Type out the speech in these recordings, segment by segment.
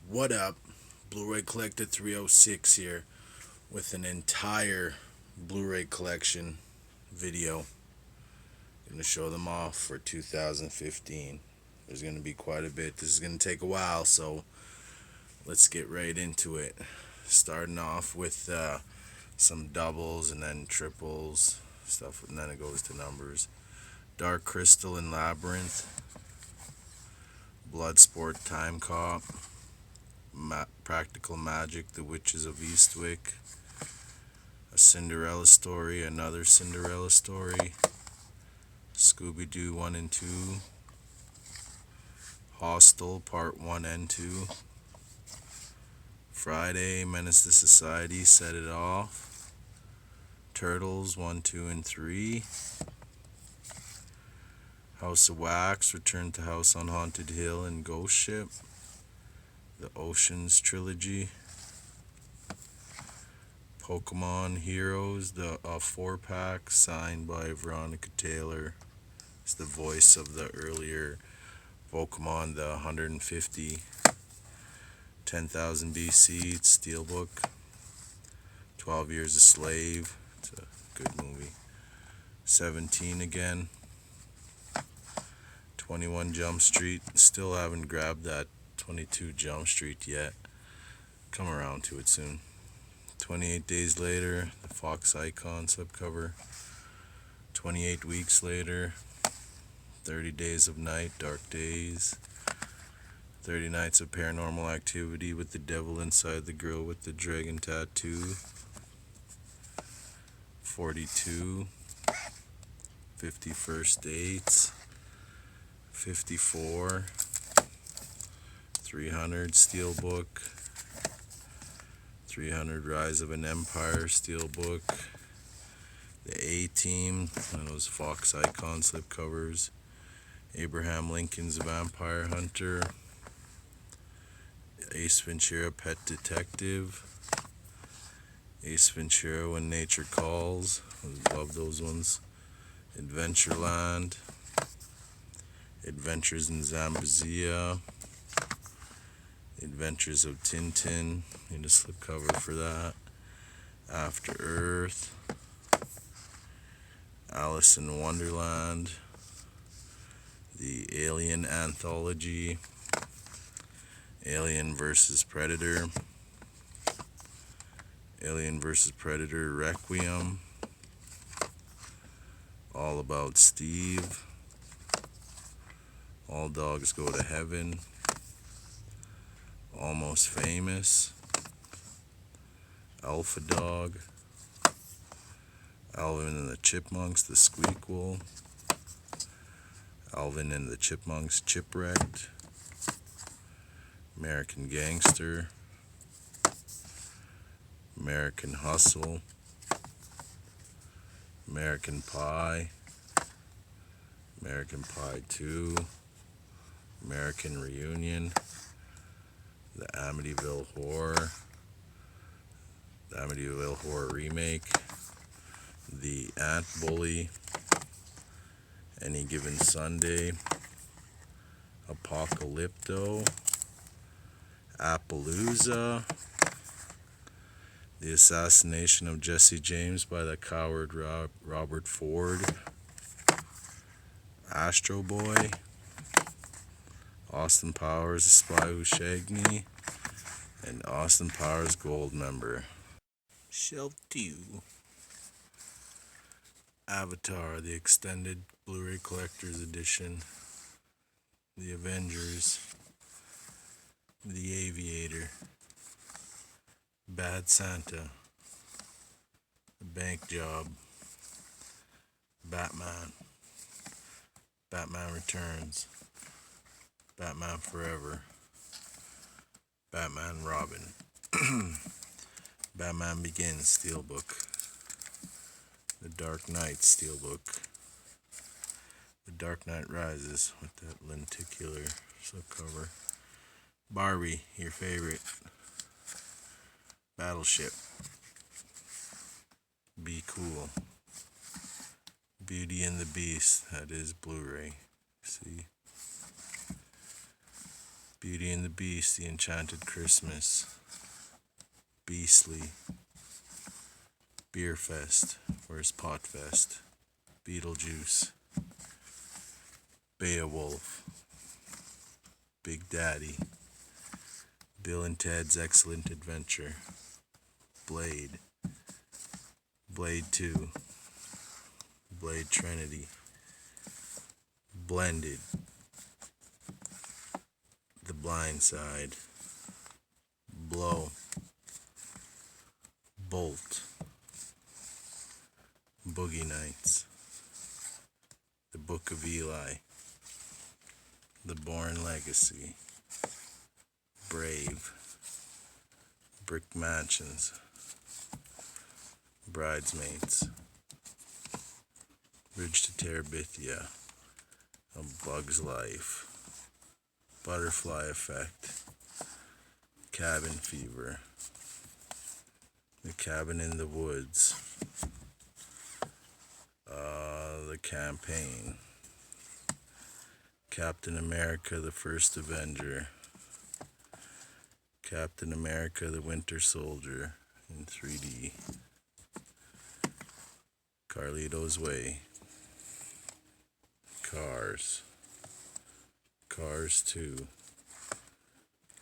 What up? Blu-ray Collector 306 here with an entire Blu-ray collection video. Going to show them off for 2015. There's going to be quite a bit. This is going to take a while, so let's get right into it. Starting off with some doubles and then triples stuff, and then it goes to numbers. Dark Crystal and Labyrinth, Bloodsport Time Cop, Practical Magic, The Witches of Eastwick, A Cinderella Story, Another Cinderella Story, Scooby-Doo 1 and 2, Hostel Part 1 and 2, Friday, Menace to Society, Set It Off, Turtles 1, 2, and 3, House of Wax, Return to House on Haunted Hill, and Ghost Ship, the Oceans Trilogy, Pokemon Heroes, the 4-pack signed by Veronica Taylor. It's the voice of the earlier Pokemon, the 150, 10,000 BC, Steelbook, 12 Years a Slave, it's a good movie, 17 again, 21 Jump Street, still haven't grabbed that 22 Jump Street yet, come around to it soon. 28 Days Later, the Fox Icon subcover, 28 Weeks Later, 30 Days of Night, Dark Days, 30 Nights of Paranormal Activity with the devil inside the girl with the dragon tattoo, 42, 50 First Dates, 54, 300 Steelbook, 300 Rise of an Empire Steelbook, the A-Team, and those Fox Icon slipcovers, Abraham Lincoln's Vampire Hunter, Ace Ventura Pet Detective, Ace Ventura When Nature Calls, I love those ones, Adventureland, Adventures in Zambazia, Adventures of Tintin, need a slipcover for that, After Earth, Alice in Wonderland, the Alien Anthology, Alien vs. Predator, Alien vs. Predator Requiem, All About Steve, All Dogs Go to Heaven, Almost Famous, Alpha Dog, Alvin and the Chipmunks, The Squeakquel, Alvin and the Chipmunks Chipwrecked, American Gangster, American Hustle, American Pie, American Pie 2, American Reunion, the Amityville Horror, the Amityville Horror Remake, the Ant Bully, Any Given Sunday, Apocalypto, Appalooza, The Assassination of Jesse James by the Coward Robert Ford, Astro Boy, Austin Powers, The Spy Who Shagged Me, and Austin Powers Gold Member. Shelf 2. Avatar, the extended Blu-ray Collector's Edition, The Avengers, The Aviator, Bad Santa, The Bank Job, Batman, Batman Returns, Batman Forever, Batman Robin, Batman Begins Steelbook, The Dark Knight Steelbook, The Dark Knight Rises with that lenticular slipcover, Barbie, your favorite, Battleship, Be Cool, Beauty and the Beast, that is Blu-ray, see, Beauty and the Beast, The Enchanted Christmas, Beastly, Beer Fest, Where's Potfest, Beetlejuice, Beowulf, Big Daddy, Bill and Ted's Excellent Adventure, Blade, Blade 2, Blade Trinity, Blended, The Blind Side, Blow, Bolt, Boogie Nights, The Book of Eli, The Bourne Legacy, Brave, Brick Mansions, Bridesmaids, Bridge to Terabithia, A Bug's Life, Butterfly Effect, Cabin Fever, The Cabin in the Woods, The Campaign, Captain America the First Avenger, Captain America the Winter Soldier in 3D, Carlito's Way, Cars, Cars 2,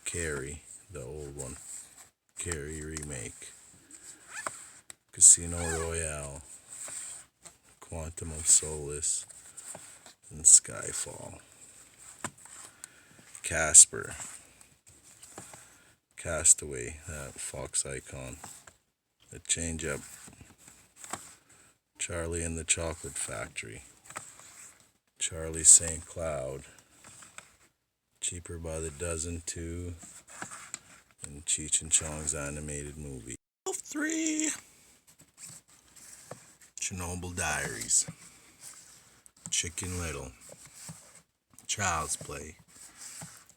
Carrie, the old one, Carrie remake, Casino Royale, Quantum of Solace, and Skyfall, Casper, Castaway, that Fox icon, The Change Up, Charlie and the Chocolate Factory, Charlie St. Cloud, Cheaper by the Dozen 2, and Cheech and Chong's animated movie. 3, Chernobyl Diaries, Chicken Little, Child's Play,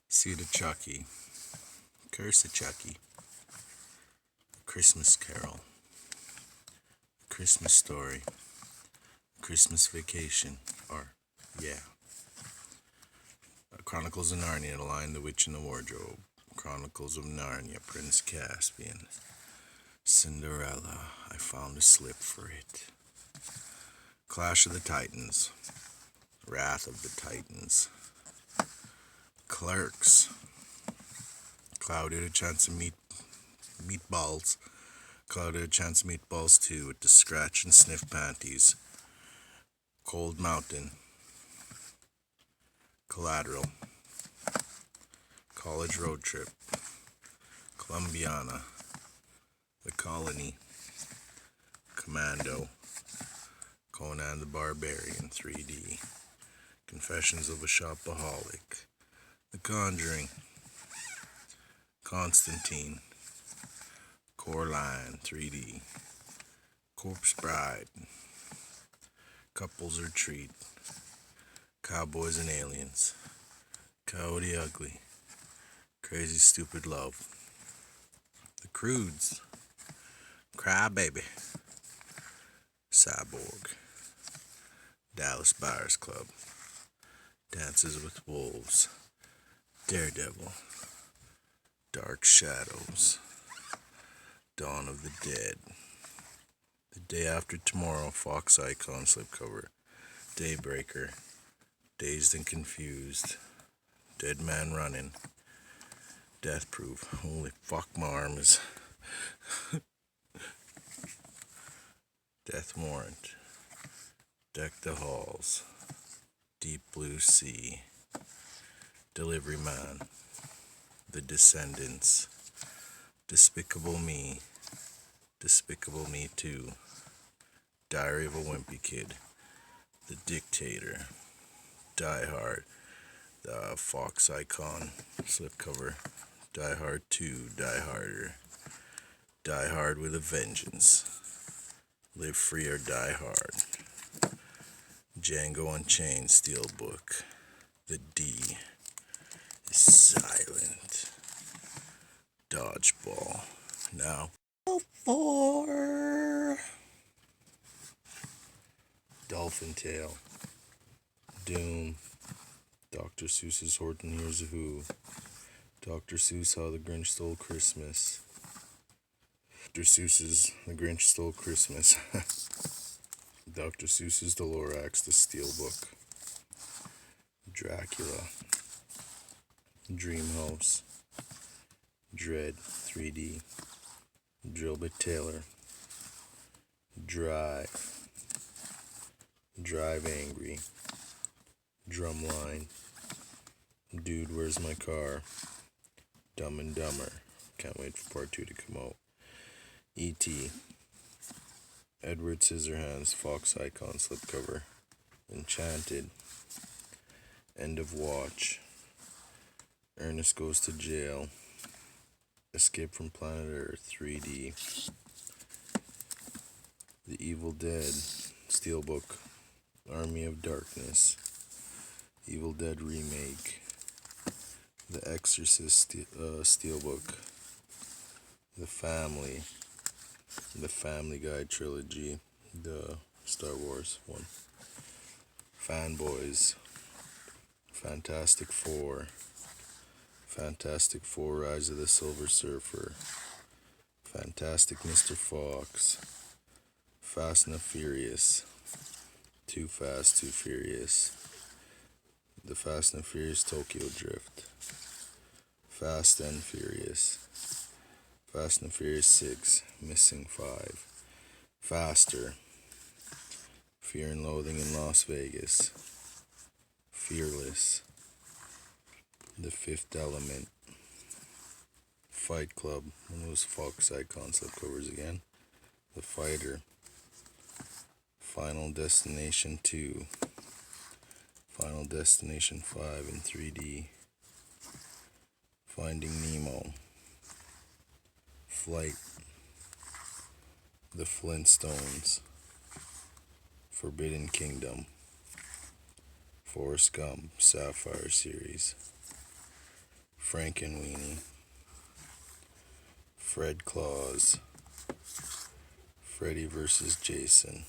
Seed of Chucky, Curse of Chucky, Christmas Carol, Christmas Story, Christmas Vacation, Chronicles of Narnia, The Lion, the Witch, and the Wardrobe, Chronicles of Narnia, Prince Caspian, Cinderella, I Found a Slip for It, Clash of the Titans, Wrath of the Titans, Clerks, Clouded a Chance of Meatballs, Clouded a Chance of Meatballs 2 with the Scratch and Sniff Panties, Cold Mountain, Collateral, College Road Trip, Columbiana, The Colony, Commando, Conan the Barbarian 3D, Confessions of a Shopaholic, The Conjuring, Constantine, Coraline 3D, Corpse Bride, Couples Retreat, Cowboys and Aliens, Coyote Ugly, Crazy Stupid Love, The Croods, Cry Baby, Cyborg, Dallas Buyers Club, Dances with Wolves, Daredevil, Dark Shadows, Dawn of the Dead, The Day After Tomorrow, Fox icon slipcover, Daybreaker, Dazed and Confused, Dead Man Running, Death Proof, holy fuck my arm is, Death Warrant, Deck the Halls, Deep Blue Sea, Delivery Man, The Descendants, Despicable Me 2, Diary of a Wimpy Kid, The Dictator, Die Hard, the Fox icon slipcover, Die Hard 2, Die Harder, Die Hard with a Vengeance, Live Free or Die Hard, Django Unchained Steelbook, The D is Silent, Dodgeball, now 4, Dolphin Tale, Doom, Dr. Seuss's Horton Hears a Who, Dr. Seuss, How the Grinch Stole Christmas. Dr. Seuss's The Grinch Stole Christmas. Dr. Seuss's The Lorax, The Steelbook. Dracula. Dreamhouse. Dread 3D. Drillbit Taylor. Drive. Drive Angry. Drumline. Dude, Where's My Car? Dumb and Dumber. Can't wait for part 2 to come out. E.T. Edward Scissorhands, Fox Icon slipcover. Enchanted. End of Watch. Ernest Goes to Jail. Escape from Planet Earth 3D. The Evil Dead Steelbook. Army of Darkness. Evil Dead Remake. The Exorcist Steelbook. The Family. The Family Guy Trilogy. The Star Wars one. Fanboys. Fantastic Four. Fantastic Four Rise of the Silver Surfer. Fantastic Mr. Fox. Fast and the Furious. Too Fast, Too Furious. The Fast and Furious Tokyo Drift. Fast and Furious. Fast and Furious 6. Missing 5. Faster. Fear and Loathing in Las Vegas. Fearless. The Fifth Element. Fight Club. One of those Fox Icon slipcovers again. The Fighter. Final Destination 2. Final Destination 5 in 3D. Finding Nemo. Flight. The Flintstones. Forbidden Kingdom. Forrest Gump Sapphire series. Frankenweenie. Fred Claus. Freddy vs. Jason.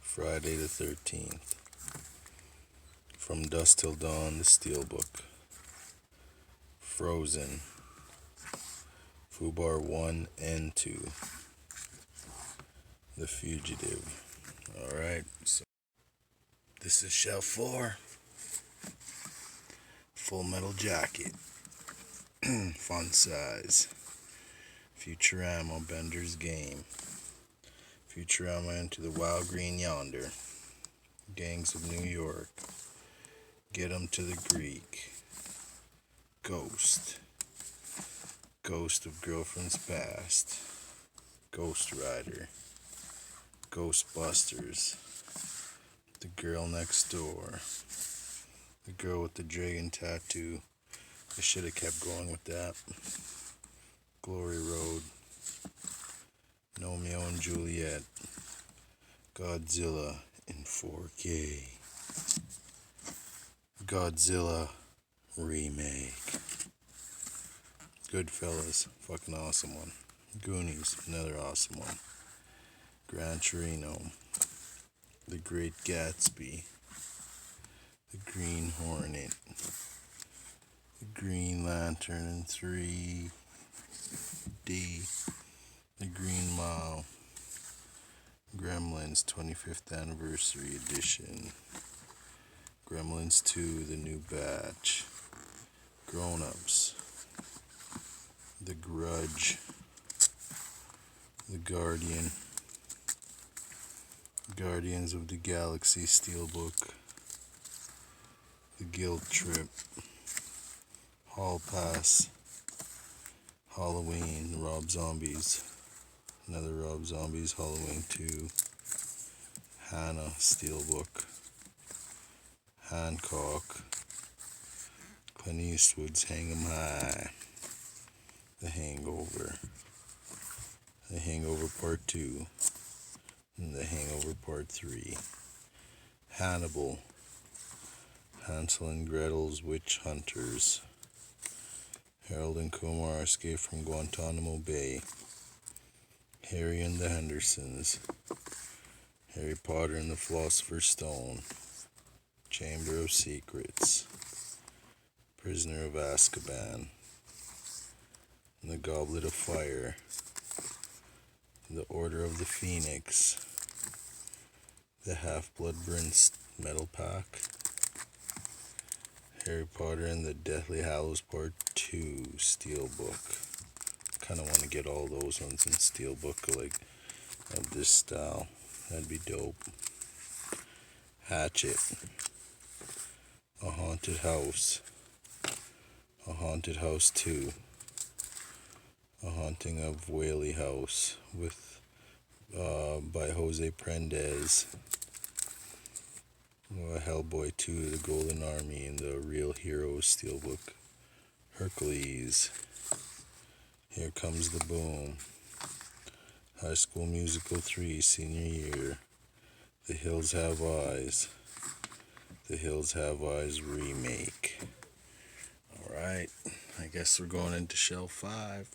Friday the 13th. From Dusk Till Dawn, The Steelbook. Frozen. Fubar 1 and 2. The Fugitive. Alright, so this is shelf 4. Full Metal Jacket. Fun size. Futurama Bender's Game. Futurama Into the Wild Green Yonder. Gangs of New York. Get 'em to the Greek. Ghost. Ghost of Girlfriend's Past. Ghost Rider. Ghostbusters. The Girl Next Door. The Girl with the Dragon Tattoo. I should have kept going with that. Glory Road. Romeo and Juliet. Godzilla in 4K. Godzilla Remake. Goodfellas, fucking awesome one. Goonies, another awesome one. Gran Torino. The Great Gatsby. The Green Hornet. The Green Lantern in 3D. The Green Mile. Gremlins 25th Anniversary Edition. Gremlins 2, The New Batch. Grown Ups. The Grudge. The Guardian. Guardians of the Galaxy Steelbook. The Guilt Trip. Hall Pass. Halloween, Rob Zombies. Another Rob Zombies, Halloween 2. Hannah Steelbook. Hancock. Clint Eastwood's Hang 'em High. The Hangover. The Hangover Part 2. And The Hangover Part 3. Hannibal. Hansel and Gretel's Witch Hunters. Harold and Kumar Escape from Guantanamo Bay. Harry and the Hendersons. Harry Potter and the Philosopher's Stone. Chamber of Secrets. Prisoner of Azkaban, The Goblet of Fire, The Order of the Phoenix, The Half-Blood Prince Metal Pack, Harry Potter and the Deathly Hallows Part 2 Steelbook. Kind of want to get all those ones in Steelbook, like of this style. That'd be dope. Hatchet, A Haunted House, A Haunted House 2, A Haunting of Whaley House with by Jose Prendez, Hellboy 2, The Golden Army, and the Real Heroes Steelbook, Hercules, Here Comes the Boom, High School Musical 3 Senior Year, The Hills Have Eyes, The Hills Have Eyes Remake. Alright, I guess we're going into shelf 5.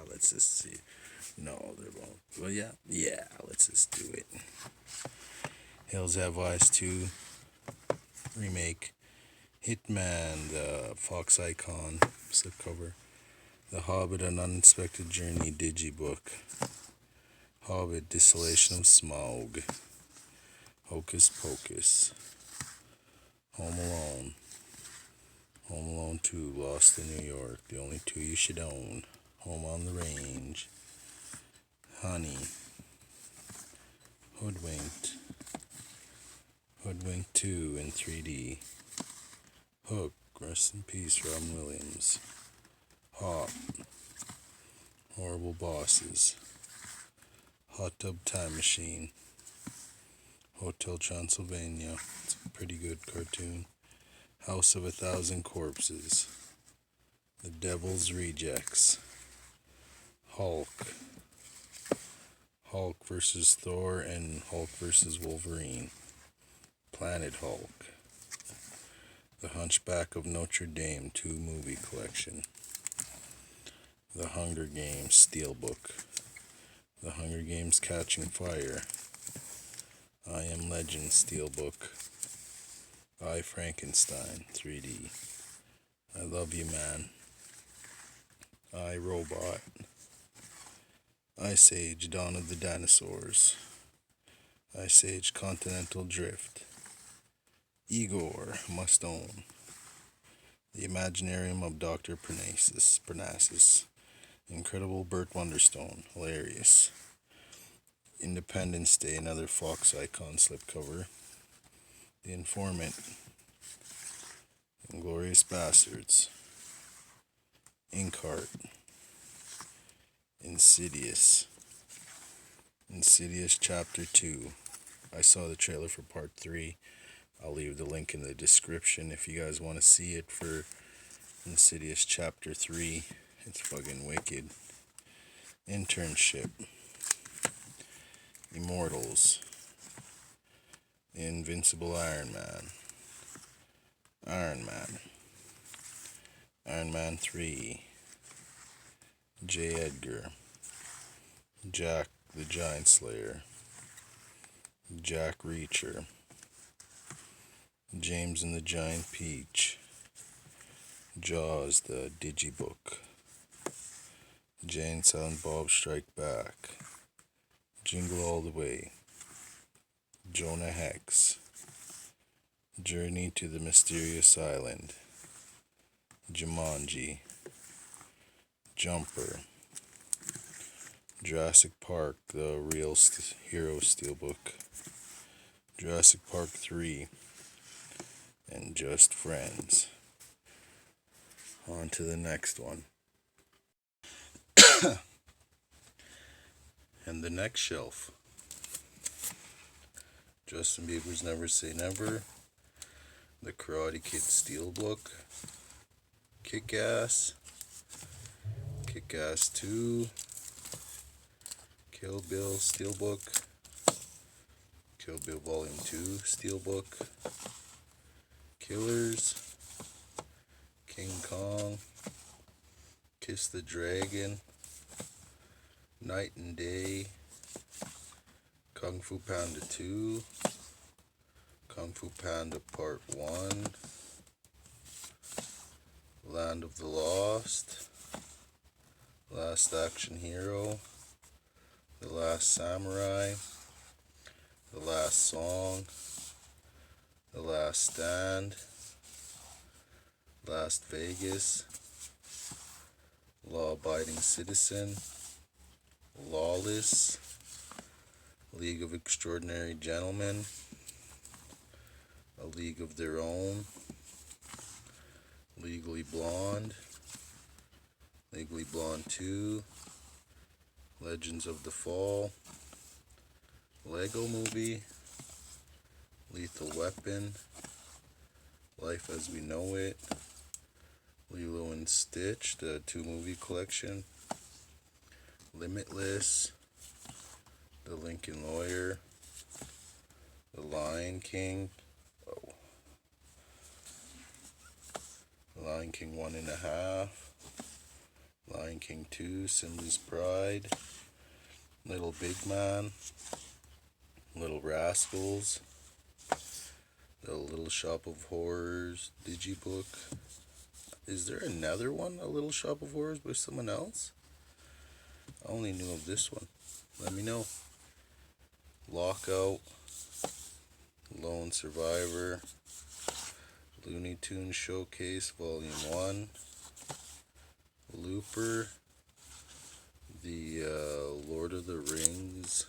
Let's just see. No, they won't. Well, yeah, let's just do it. Hills Have Eyes 2 Remake, Hitman, the Fox Icon slipcover, The Hobbit, An Unexpected Journey Digibook, Hobbit, Desolation of Smaug, Hocus Pocus, Home Alone, Home Alone 2, Lost in New York, the only 2 you should own, Home on the Range, Honey, Hoodwinked, Hoodwinked 2 in 3D, Hook, rest in peace, Robin Williams, Hop, Horrible Bosses, Hot Tub Time Machine, Hotel Transylvania, it's a pretty good cartoon, House of a Thousand Corpses, The Devil's Rejects, Hulk, Hulk vs. Thor and Hulk vs. Wolverine, Planet Hulk, The Hunchback of Notre Dame 2 movie collection, The Hunger Games Steelbook, The Hunger Games Catching Fire, I Am Legend Steelbook, I Frankenstein 3D, I Love You Man, I Robot, Ice Age Dawn of the Dinosaurs, Ice Age Continental Drift, Igor Must Own, The Imaginarium of Dr. Parnassus, Incredible Burt Wonderstone, hilarious, Independence Day, another Fox Icon slipcover, The Informant, Inglourious Bastards, Inkheart, Insidious, Insidious Chapter 2. I saw the trailer for Part 3. I'll leave the link in the description if you guys want to see it for Insidious Chapter 3. It's fucking wicked. Internship, Immortals, Invincible Iron Man, Iron Man, Iron Man 3, J. Edgar, Jack the Giant Slayer, Jack Reacher, James and the Giant Peach, Jaws the Digibook, Jay and Silent Bob Strike Back, Jingle All the Way, Jonah Hex, Journey to the Mysterious Island, Jumanji, Jumper, Jurassic Park, the Real Hero Steelbook, Jurassic Park 3, and Just Friends. On to the next one. And the next shelf. Justin Bieber's Never Say Never, The Karate Kid Steelbook, Kick-Ass, Kick-Ass 2, Kill Bill Steelbook, Kill Bill Volume 2 Steelbook, Killers, King Kong, Kiss the Dragon, Night and Day, Kung Fu Panda 2, Kung Fu Panda Part 1, Land of the Lost, Last Action Hero, The Last Samurai, The Last Song, The Last Stand, Las Vegas, Law Abiding Citizen, Lawless, League of Extraordinary Gentlemen, A League of Their Own, Legally Blonde, Legally Blonde 2, Legends of the Fall, Lego Movie, Lethal Weapon, Life as We Know It, Lilo and Stitch, the 2-movie collection, Limitless, The Lincoln Lawyer, The Lion King, Lion King 1.5, Lion King 2, Simba's Pride, Little Big Man, Little Rascals, The Little Shop of Horrors Digibook. Is there another one, A Little Shop of Horrors, by someone else? I only knew of this one. Let me know. Lockout, Lone Survivor, Looney Tunes Showcase Volume 1, Looper, the Lord of the Rings.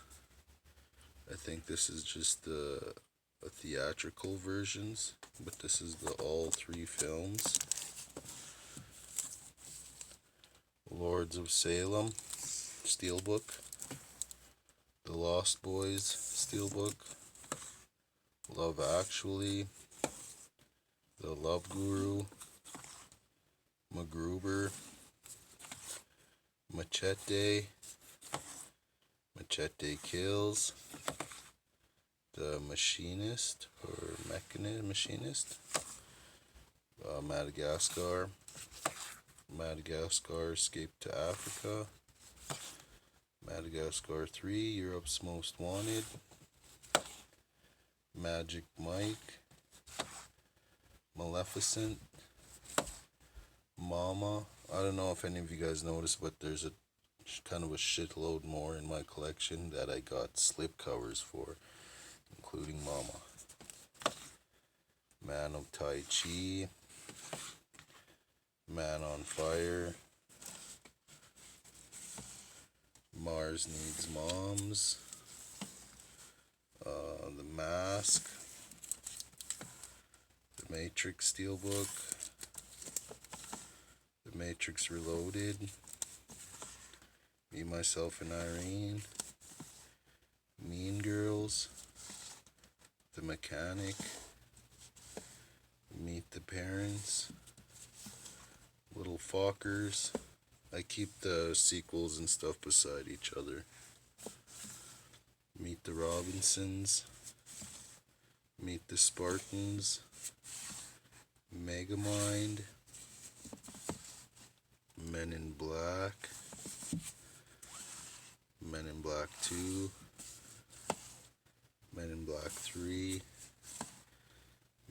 I think this is just the theatrical versions, but this is the all 3 films. Lords of Salem Steelbook, The Lost Boys Steelbook, Love Actually, The Love Guru, MacGruber, Machete, Machete Kills, The Machinist, or Machinist, Madagascar, Madagascar Escape to Africa, Madagascar 3, Europe's Most Wanted, Magic Mike, Maleficent, Mama. I don't know if any of you guys noticed, but there's a kind of a shitload more in my collection that I got slipcovers for, including Mama. Man of Tai Chi, Man on Fire, Mars Needs Moms, The Mask, The Matrix Steelbook, The Matrix Reloaded, Me, Myself, and Irene, Mean Girls, The Mechanic, Meet the Parents, Little Fockers. I keep the sequels and stuff beside each other. Meet the Robinsons, Meet the Spartans, Megamind, Men in Black, Men in Black 2, Men in Black 3,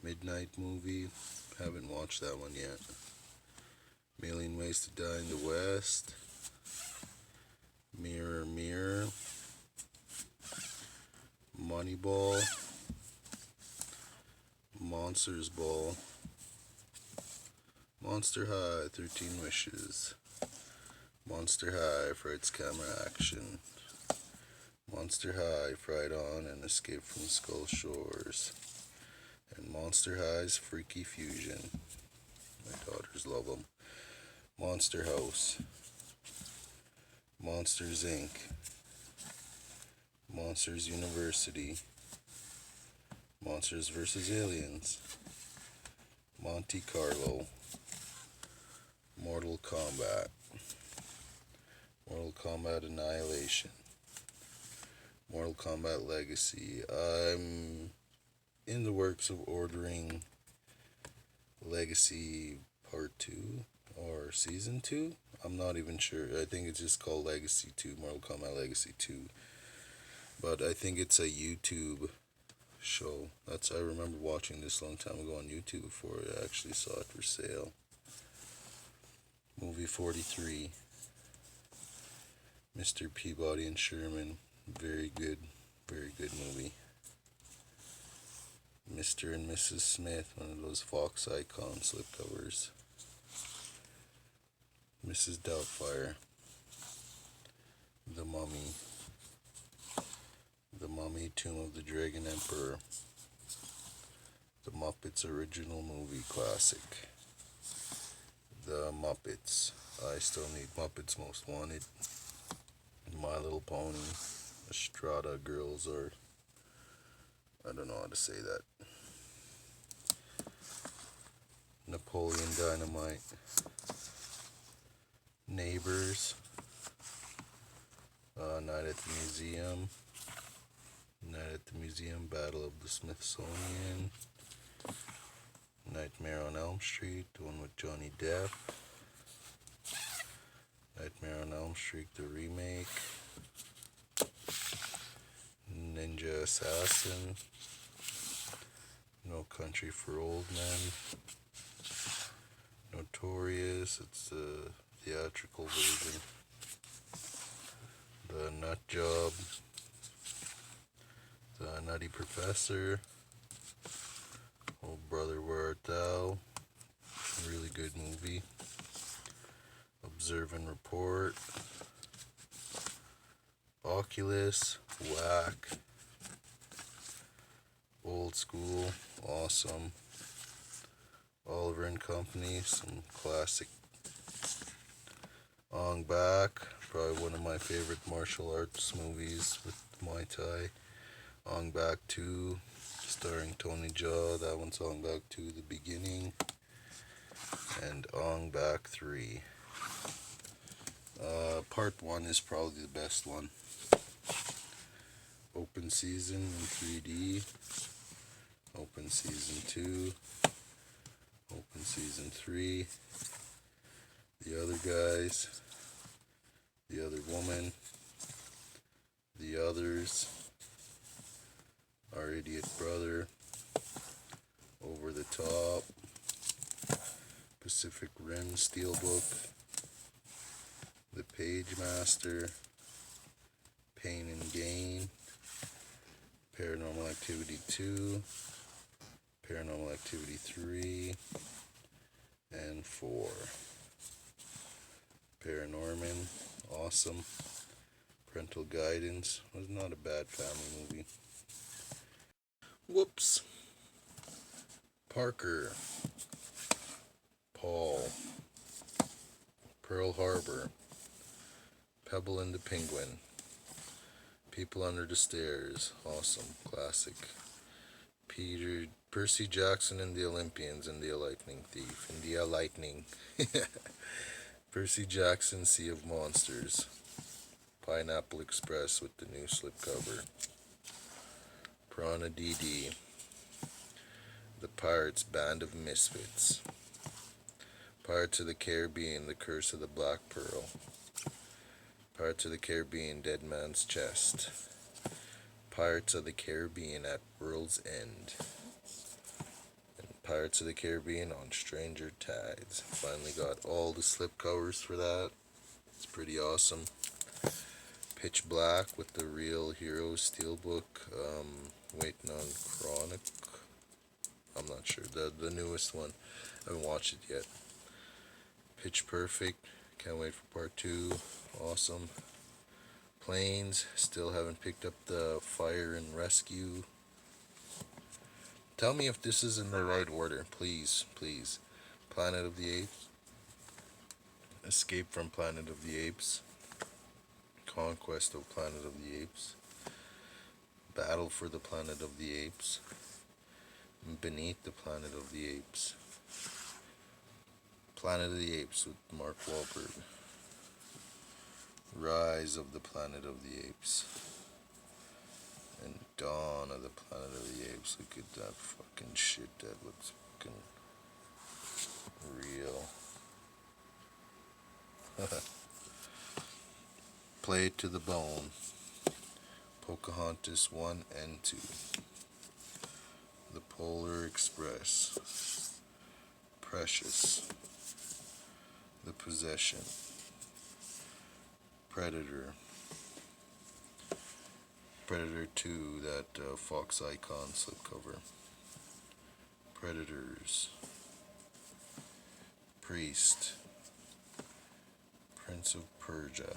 Midnight Movie, haven't watched that one yet. Million Ways to Die in the West, Mirror Mirror, Moneyball, Monsters Ball, Monster High, 13 Wishes, Monster High, Fright's Camera Action, Monster High, Fright On and Escape from Skull Shores, and Monster High's Freaky Fusion. My daughters love them. Monster House, Monsters Inc., Monsters University, Monsters vs. Aliens, Monte Carlo, Mortal Kombat, Mortal Kombat Annihilation, Mortal Kombat Legacy. I'm in the works of ordering Legacy Part 2 or Season 2. I'm not even sure. I think it's just called Legacy 2, Mortal Kombat Legacy 2. But I think it's a YouTube show. I remember watching this a long time ago on YouTube before I actually saw it for sale. movie 43. Mr. Peabody and Sherman, very good movie. Mr. and Mrs. Smith, one of those Fox Icon slipcovers. Mrs. Doubtfire, The Mummy, The Mummy, Tomb of the Dragon Emperor, The Muppets original movie classic, The Muppets, I Still Need Muppets Most Wanted, My Little Pony, Estrada Girls, or I don't know how to say that. Napoleon Dynamite, Neighbors, Night at the Museum, Battle of the Smithsonian, Nightmare on Elm Street, the one with Johnny Depp, Nightmare on Elm Street, the remake, Ninja Assassin, No Country for Old Men, Notorious, it's the theatrical version, The Nut Job, The Nutty Professor, Oh Brother Where Art Thou, really good movie, Observe and Report, Oculus, whack, Old School, awesome, Oliver and Company, some classic. Ong Bak, probably one of my favorite martial arts movies with Muay Thai. Ong Bak 2, starring Tony Jaa, that one's Ong Bak 2, The Beginning, and Ong Bak 3. Part 1 is probably the best one. Open Season in 3D, Open Season 2, Open Season 3, The Other Guys, The Other Woman, The Others, Our Idiot Brother, Over the Top, Pacific Rim Steelbook, The Page Master, Pain and Gain, Paranormal Activity 2, Paranormal Activity 3, and 4. Paranorman, awesome. Parental Guidance was not a bad family movie. Whoops. Parker, Paul, Pearl Harbor, Pebble and the Penguin, People Under the Stairs, awesome, classic. Percy Jackson and the Olympians, India Lightning Thief, India Lightning, Percy Jackson, Sea of Monsters, Pineapple Express with the new slipcover, Piranha DD, The Pirates Band of Misfits, Pirates of the Caribbean, The Curse of the Black Pearl, Pirates of the Caribbean, Dead Man's Chest, Pirates of the Caribbean at World's End, and Pirates of the Caribbean on Stranger Tides. Finally got all the slipcovers for that. It's pretty awesome. Pitch Black with the Real Heroes Steelbook. Waiting on Chronic. I'm not sure. The newest one. I haven't watched it yet. Pitch Perfect. Can't wait for part 2. Awesome. Planes. Still haven't picked up the Fire and Rescue. Tell me if this is in the right order. Please, please. Planet of the Apes. Escape from Planet of the Apes. Conquest of Planet of the Apes. Battle for the Planet of the Apes. Beneath the Planet of the Apes. Planet of the Apes with Mark Wahlberg. Rise of the Planet of the Apes. And Dawn of the Planet of the Apes. Look at that fucking shit. That looks fucking real. Play It to the Bone. Pocahontas 1 and 2. The Polar Express. Precious. The Possession, Predator, Predator 2, that Fox Icon slipcover, Predators, Priest, Prince of Persia,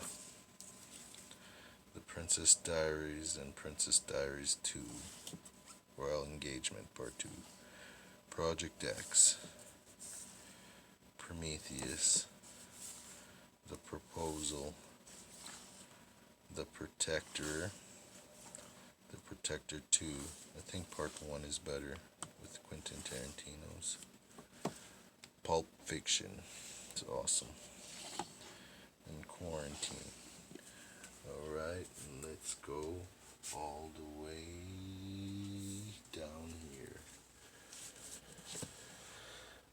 The Princess Diaries and Princess Diaries 2, Royal Engagement Part 2, Project X, Prometheus, The Proposal, The Protector, The Protector 2. I think Part 1 is better with Quentin Tarantino's. Pulp Fiction. It's awesome. And Quarantine. Alright, let's go all the way down here.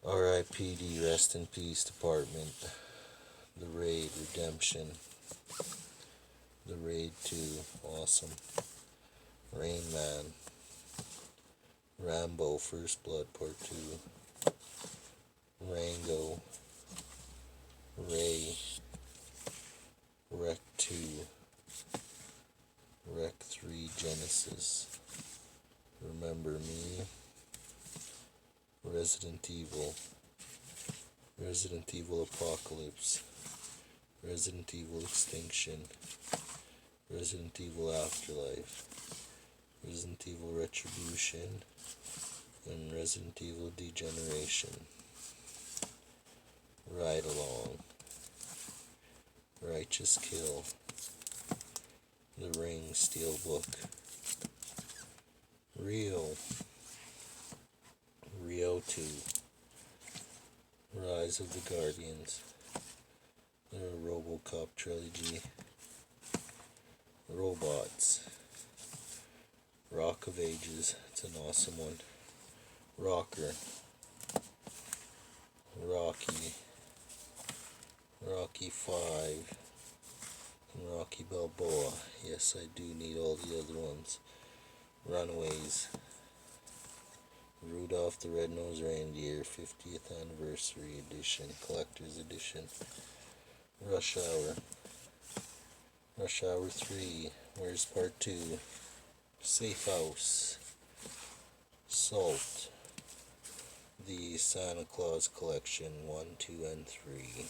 R.I.P.D. Rest in Peace Department. The Raid Redemption. The Raid 2. Awesome. Rain Man. Rambo First Blood Part 2. Rango. Ray. Rec 2. Rec 3 Genesis. Remember Me. Resident Evil. Resident Evil Apocalypse. Resident Evil Extinction. Resident Evil Afterlife. Resident Evil Retribution. And Resident Evil Degeneration. Ride Along. Righteous Kill. The Ring Steelbook. Rio. Rio 2. Rise of the Guardians. The RoboCop trilogy. Robots. Rock of Ages. It's an awesome one. Rocker. Rocky. Rocky 5. And Rocky Balboa. Yes, I do need all the other ones. Runaways. Rudolph the Red-Nosed Reindeer 50th Anniversary Edition, Collector's Edition. Rush Hour. Rush Hour 3. Where's Part 2? Safe House. Salt. The Santa Claus Collection 1, 2, and 3.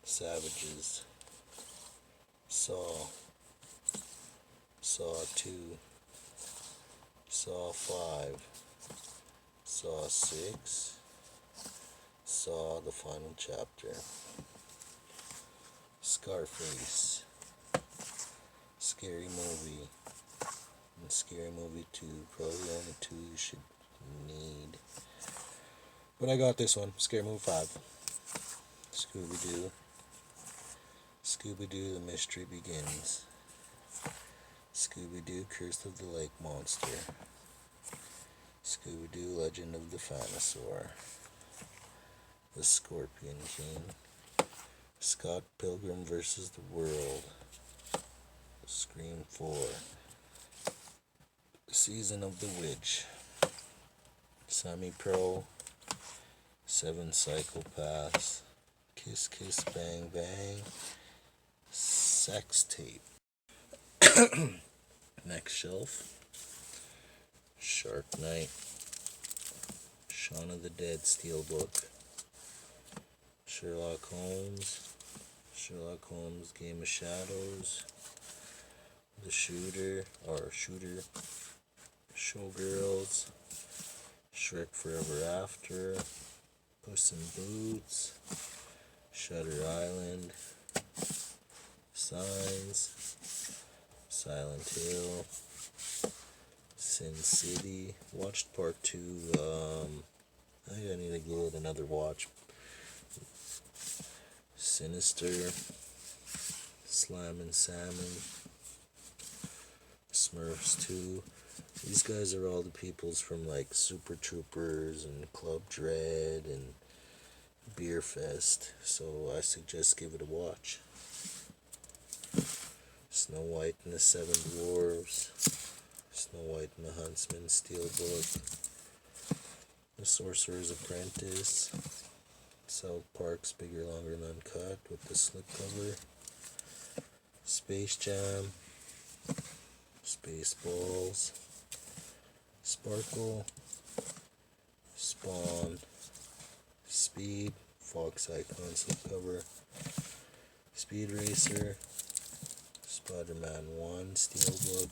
Savages. Saw. Saw 2. Saw 5. Saw 6. Saw the Final Chapter. Scarface. Scary Movie. And Scary Movie 2. Probably the only 2 you should need. But I got this one. Scary Movie 5. Scooby-Doo. Scooby-Doo, The Mystery Begins. Scooby-Doo, Curse of the Lake Monster. Scooby-Doo, Legend of the Dinosaur. The Scorpion King. Scott Pilgrim vs. the World. Scream 4. Season of the Witch. Semi-Pro. 7 Psychopaths. Kiss Kiss Bang Bang. Sex Tape. Next shelf. Shark Night. Shaun of the Dead Steelbook. Sherlock Holmes. Sherlock Holmes Game of Shadows. The Shooter. Showgirls. Shrek Forever After. Puss in Boots. Shutter Island. Signs. Silent Hill. Sin City. Watched Part 2. I think I need to give it another watch. Sinister. Slam and Salmon. Smurfs 2. These guys are all the peoples from like Super Troopers and Club Dread and Beer Fest, so I suggest give it a watch. Snow White and the Seven Dwarves. Snow White and the Huntsman Steelbook. The Sorcerer's Apprentice. South Park's Bigger, Longer, and Uncut with the slipcover. Space Jam, Spaceballs, Sparkle, Spawn, Speed, Fox Icon slipcover, Speed Racer, Spider-Man 1 Steelbook,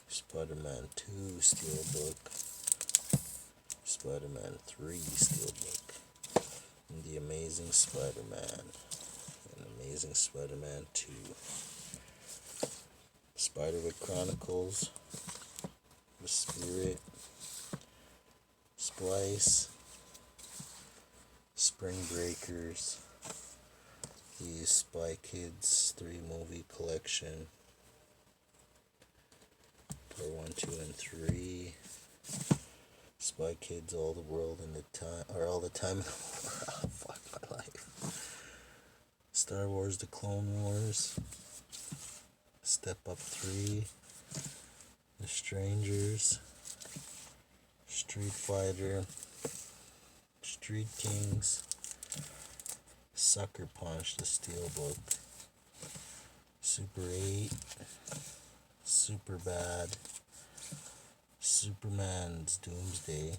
Spider-Man 2 Steelbook, Spider-Man 3 Steelbook, and The Amazing Spider-Man, and Amazing Spider-Man 2, Spiderwick Chronicles, The Spirit, Splice, Spring Breakers, the Spy Kids 3 movie collection, part 1, 2, and 3, Spy Kids All the World in the Time, or All the Time in the World, fuck my life, Star Wars The Clone Wars, Step Up 3, The Strangers, Street Fighter, Street Kings, Sucker Punch, the Steelbook, Super 8, Super Bad, Superman's Doomsday,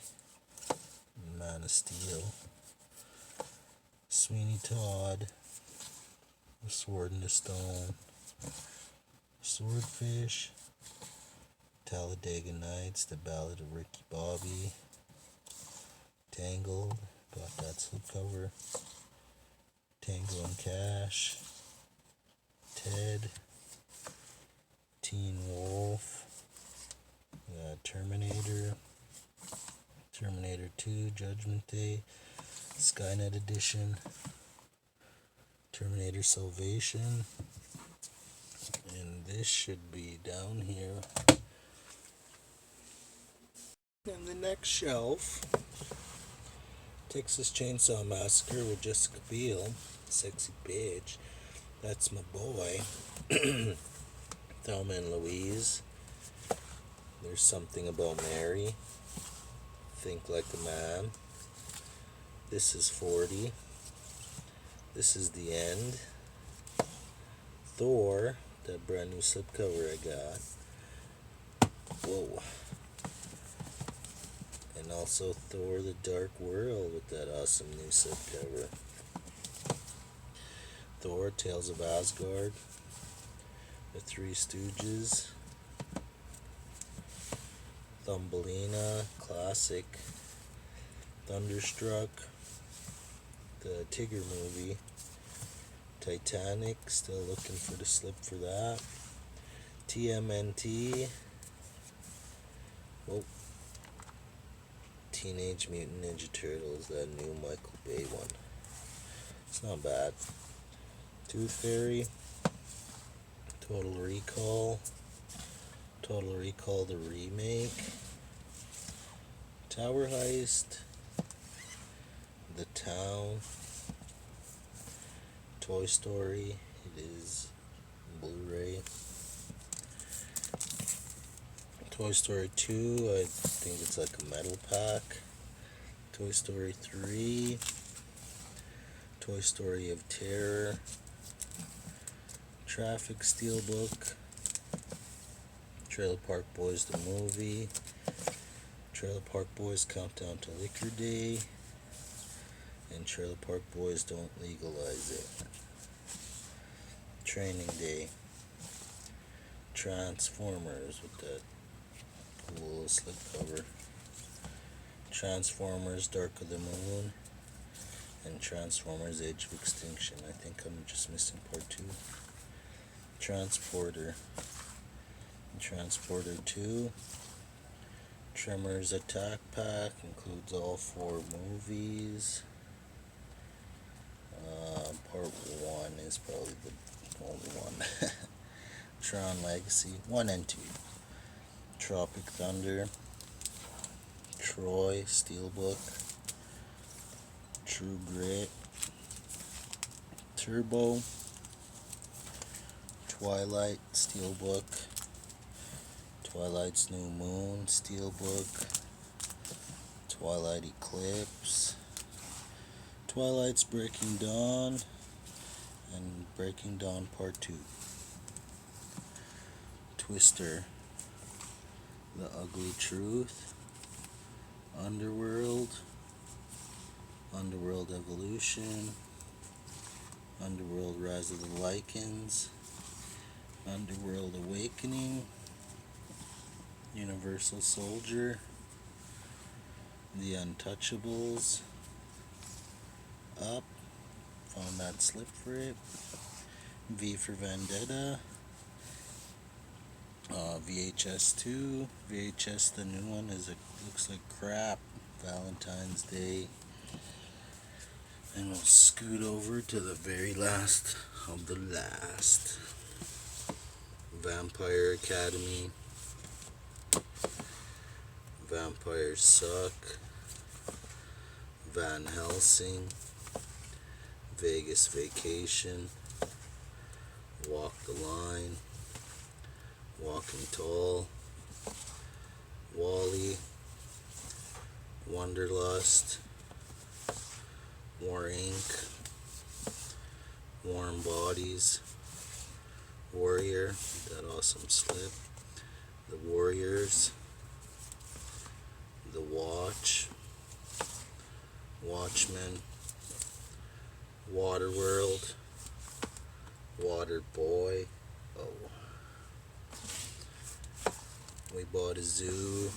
Man of Steel, Sweeney Todd, The Sword in the Stone, Swordfish, Talladega Nights, The Ballad of Ricky Bobby, Tangled, got that slipcover, Tango and Cash, Ted, Teen Wolf, Terminator, Terminator 2, Judgment Day, Skynet Edition, Terminator Salvation, and this should be down here. And the next shelf, Texas Chainsaw Massacre with Jessica Biel, sexy bitch. That's my boy. Thelma and Louise. There's Something About Mary. Think Like a Man. This is 40. This is The End. Thor, that brand new slipcover I got. Whoa. And also Thor the Dark World with that awesome new slipcover. Thor, Tales of Asgard. The Three Stooges. Thumbelina, classic. Thunderstruck. The Tigger movie. Titanic, still looking for the slip for that. TMNT. Whoa. Teenage Mutant Ninja Turtles, that new Michael Bay one. It's not bad. Tooth Fairy. Total Recall. Total Recall the remake. Tower Heist. The Town. Toy Story. It is Blu-ray. Toy Story 2, I think it's like a metal pack. Toy Story 3. Toy Story of Terror. Traffic Steelbook. Trailer Park Boys the movie. Trailer Park Boys Countdown to Liquor Day. And Trailer Park Boys Don't Legalize It. Training Day. Transformers with that cool slipcover. Transformers Dark of the Moon. And Transformers Age of Extinction. I think I'm just missing part 2. Transporter. Transporter 2. Tremors Attack Pack includes all 4 movies. Part 1 is probably the only one. Tron Legacy 1 and 2. Tropic Thunder. Troy Steelbook. True Grit. Turbo. Twilight Steelbook. Twilight's New Moon Steelbook. Twilight Eclipse. Twilight's Breaking Dawn and Breaking Dawn Part 2. Twister, The Ugly Truth, Underworld, Underworld Evolution, Underworld Rise of the Lycans, Underworld Awakening, Universal Soldier, The Untouchables, Up, found that slip for it, V for Vendetta, VHS 2, VHS the new one looks like crap, Valentine's Day, and we'll scoot over to the very last of the last, Vampire Academy, Vampires Suck, Van Helsing, Vegas Vacation, Walk the Line, Walking Tall, Wall-E, Wanderlust, War Inc., Warm Bodies, Warrior, that awesome slip, The Warriors, The Watch, Watchmen, Waterworld, Water Boy, We Bought a Zoo,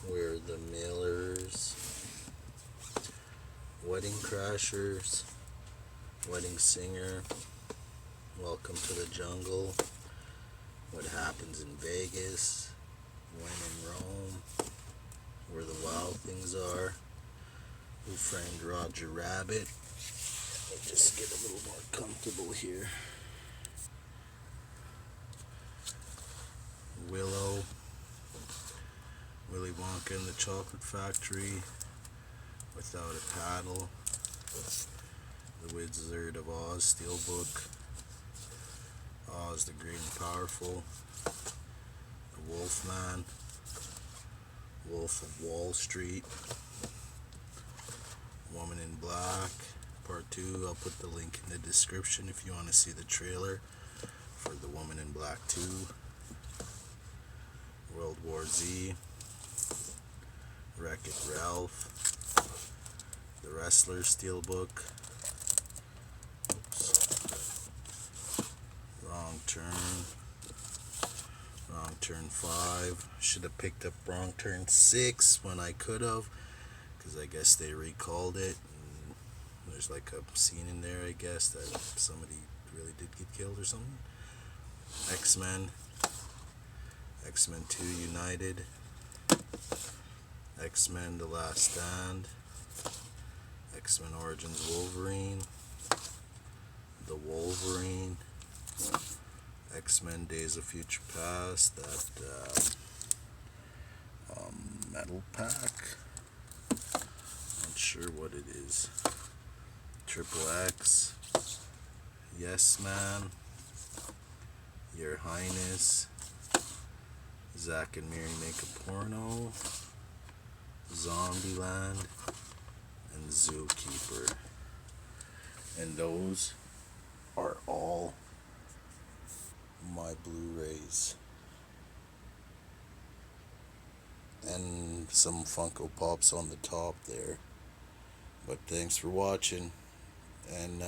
We're the Millers, Wedding Crashers, Wedding Singer, Welcome to the Jungle, What Happens in Vegas, When in Rome, Where the Wild Things Are, Who Framed Roger Rabbit. Let me just get a little more comfortable here. Willow, Willy Wonka and the Chocolate Factory, Without a Paddle, The Wizard of Oz Steelbook, Oz the Great and Powerful, The Wolfman, Wolf of Wall Street, Woman in Black, Part 2. I'll put the link in the description if you want to see the trailer for The Woman in Black 2. World War Z, Wreck-It Ralph, The Wrestler Steelbook, Wrong Turn, Wrong Turn 5. Should have picked up Wrong Turn 6 when I could have, because I guess they recalled it. And there's like a scene in there, I guess, that somebody really did get killed or something. X-Men, X-Men 2 United, X-Men The Last Stand, X-Men Origins Wolverine, The Wolverine, X-Men Days of Future Past, that metal pack, not sure what it is, Triple X, Yes Man, Your Highness, Zack and Miri Make a Porno, Zombieland, and Zookeeper. And those are all my Blu-rays. And some Funko Pops on the top there. But thanks for watching. And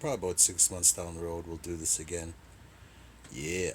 probably about 6 months down the road we'll do this again. Yeah.